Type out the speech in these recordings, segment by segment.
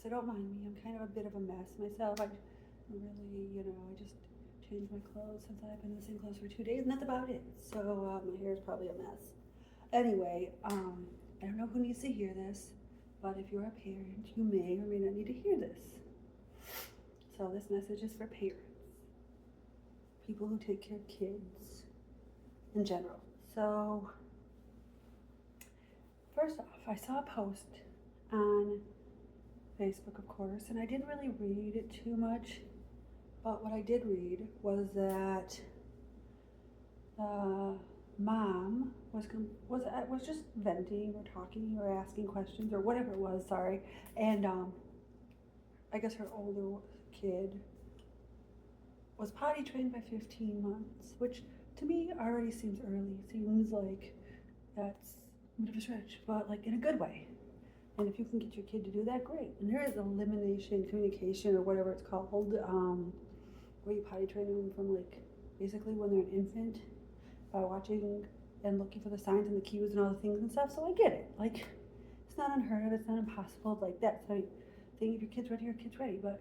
so don't mind me. I'm kind of a bit of a mess myself. I really, I just changed my clothes since I've been in the same clothes for 2 days, and that's about it. So my hair is probably a mess. Anyway, I don't know who needs to hear this, but if you're a parent, you may or may not need to hear this. So this message is for parents, people who take care of kids in general. So first off, I saw a post on Facebook, of course, and I didn't really read it too much, but what I did read was that the mom was just venting or talking or asking questions or whatever it was. Sorry, and I guess her older kid was potty trained by 15 months, which to me already seems early. Seems like that's a bit of a stretch, but like in a good way. And if you can get your kid to do that, great. And there is elimination communication or whatever it's called, where you potty train them from like basically when they're an infant by watching and looking for the signs and the cues and all the things and stuff. So I get it. Like, it's not unheard of. It's not impossible. Like that. So I think if your kid's ready, your kid's ready. But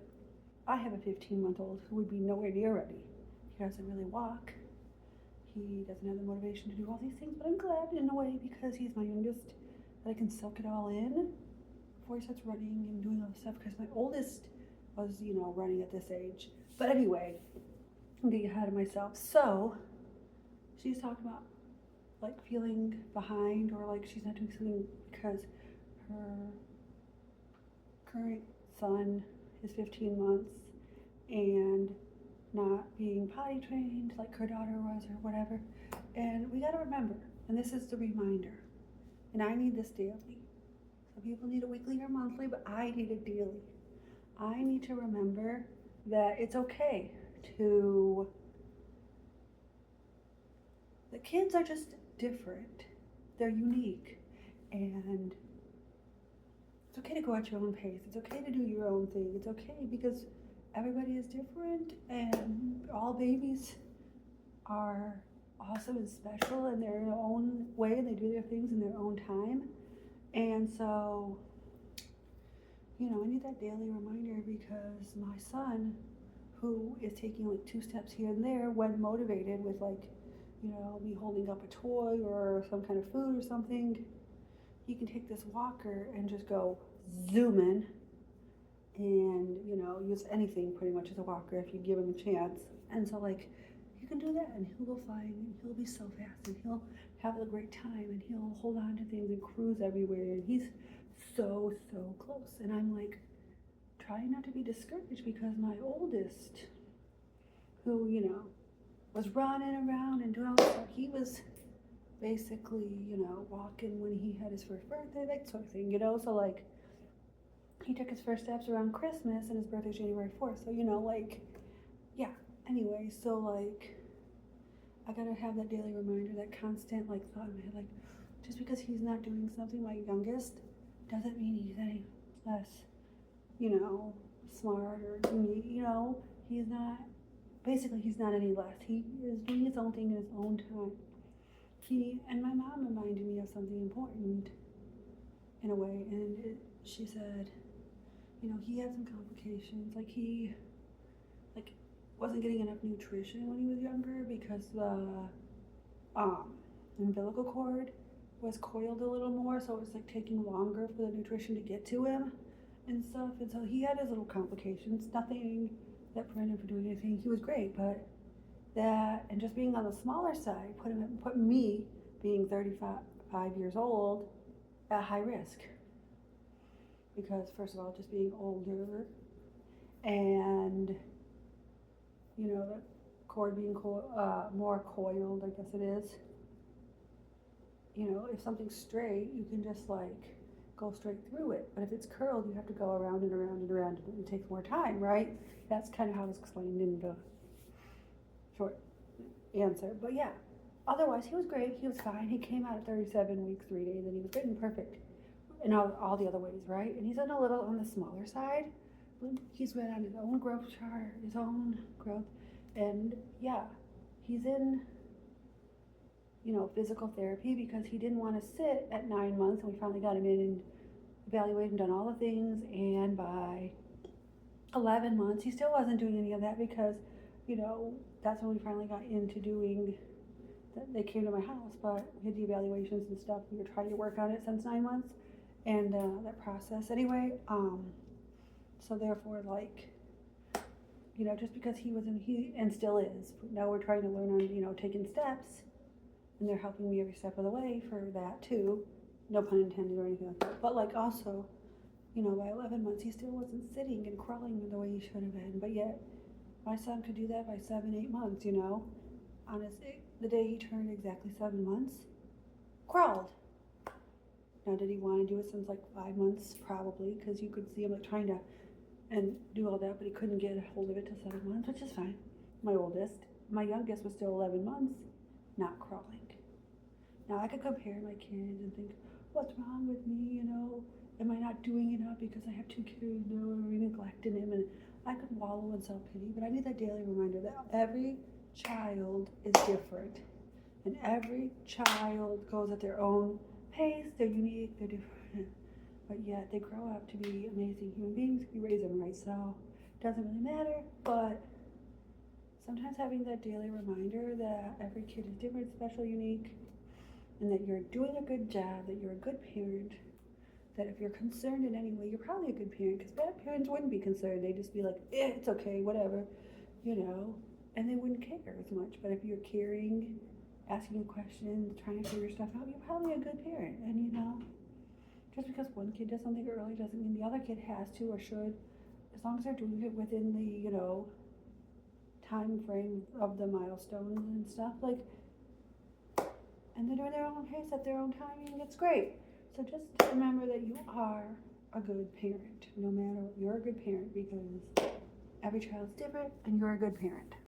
I have a 15-month-old who would be nowhere near ready. He doesn't really walk. He doesn't have the motivation to do all these things. But I'm glad in a way because he's my youngest that I can soak it all in before he starts running and doing all this stuff. Because my oldest was, running at this age. But anyway, I'm getting ahead of myself. So she's talking about like feeling behind or like she's not doing something because her current son is 15 months and not being potty trained like her daughter was or whatever. And we got to remember, and this is the reminder, and I need this daily. Some people need it weekly or monthly, but I need it daily. I need to remember that it's okay to, the kids are just different. They're unique. And it's okay to go at your own pace. It's okay to do your own thing. It's okay because everybody is different and all babies are awesome and special in their own way and they do their things in their own time. And so, I need that daily reminder because my son, who is taking like 2 steps here and there when motivated with like, me holding up a toy or some kind of food or something, he can take this walker and just go zooming and, use anything pretty much as a walker if you give him a chance. And so like, you can do that and he'll go flying and he'll be so fast and he'll have a great time and he'll hold on to things and cruise everywhere and he's so close. And I'm like trying not to be discouraged because my oldest, who, was running around and doing all this stuff, he was basically, walking when he had his first birthday, that sort of thing, so like he took his first steps around Christmas and his birthday's January 4th. So, yeah. Anyway, so like I gotta have that daily reminder, that constant like thought in my head, like just because he's not doing something, my youngest, doesn't mean he's any less, smart or neat, he's not, basically he's not any less. He is doing his own thing in his own time. And my mom reminded me of something important in a way, and she said, he had some complications, like he wasn't getting enough nutrition when he was younger because the umbilical cord was coiled a little more, so it was like taking longer for the nutrition to get to him and stuff. And so he had his little complications, nothing that prevented him from doing anything. He was great, but that, and just being on the smaller side, put me, being 35 years old, at high risk. Because first of all, just being older and, the cord being more coiled, I guess it is. If something's straight, you can just like go straight through it. But if it's curled, you have to go around and around and around, and it takes more time, right? That's kind of how it's explained in the short answer. But yeah, otherwise he was great. He was fine. He came out at 37 weeks, 3 days, and he was good and perfect in all the other ways, right? And he's a little on the smaller side. He's been on his own growth chart, his own growth, and yeah, he's in, physical therapy because he didn't want to sit at 9 months, and we finally got him in evaluated and done all the things, and by 11 months he still wasn't doing any of that because, that's when we finally got into doing, they came to my house, but we had the evaluations and stuff. We were trying to work on it since 9 months, and that process anyway. So therefore, like, just because he and still is, now we're trying to learn on, taking steps, and they're helping me every step of the way for that too. No pun intended or anything like that. But like also, by 11 months he still wasn't sitting and crawling the way he should have been. But yet, my son could do that by 7, 8 months. On the day he turned exactly 7 months, crawled. Now, did he want to do it since like 5 months? Probably, because you could see him like trying to and do all that, but he couldn't get a hold of it till 7 months, which is fine. My youngest was still 11 months, not crawling. Now I could compare my kids and think, what's wrong with me? Am I not doing enough because I have 2 kids? No, I'm neglecting him, and I could wallow in self-pity. But I need that daily reminder that every child is different, and every child goes at their own pace. They're unique. They're different. But yet they grow up to be amazing human beings if you raise them right. So it doesn't really matter, but sometimes having that daily reminder that every kid is different, special, unique, and that you're doing a good job, that you're a good parent, that if you're concerned in any way, you're probably a good parent, because bad parents wouldn't be concerned. They'd just be like, it's okay, whatever, and they wouldn't care as much. But if you're caring, asking questions, trying to figure stuff out, you're probably a good parent. And just because one kid does something early doesn't mean the other kid has to or should, as long as they're doing it within the, time frame of the milestones and stuff, like, and they're doing their own pace at their own timing, it's great. So just remember that you are a good parent, no matter what. You're a good parent because every child's different and you're a good parent.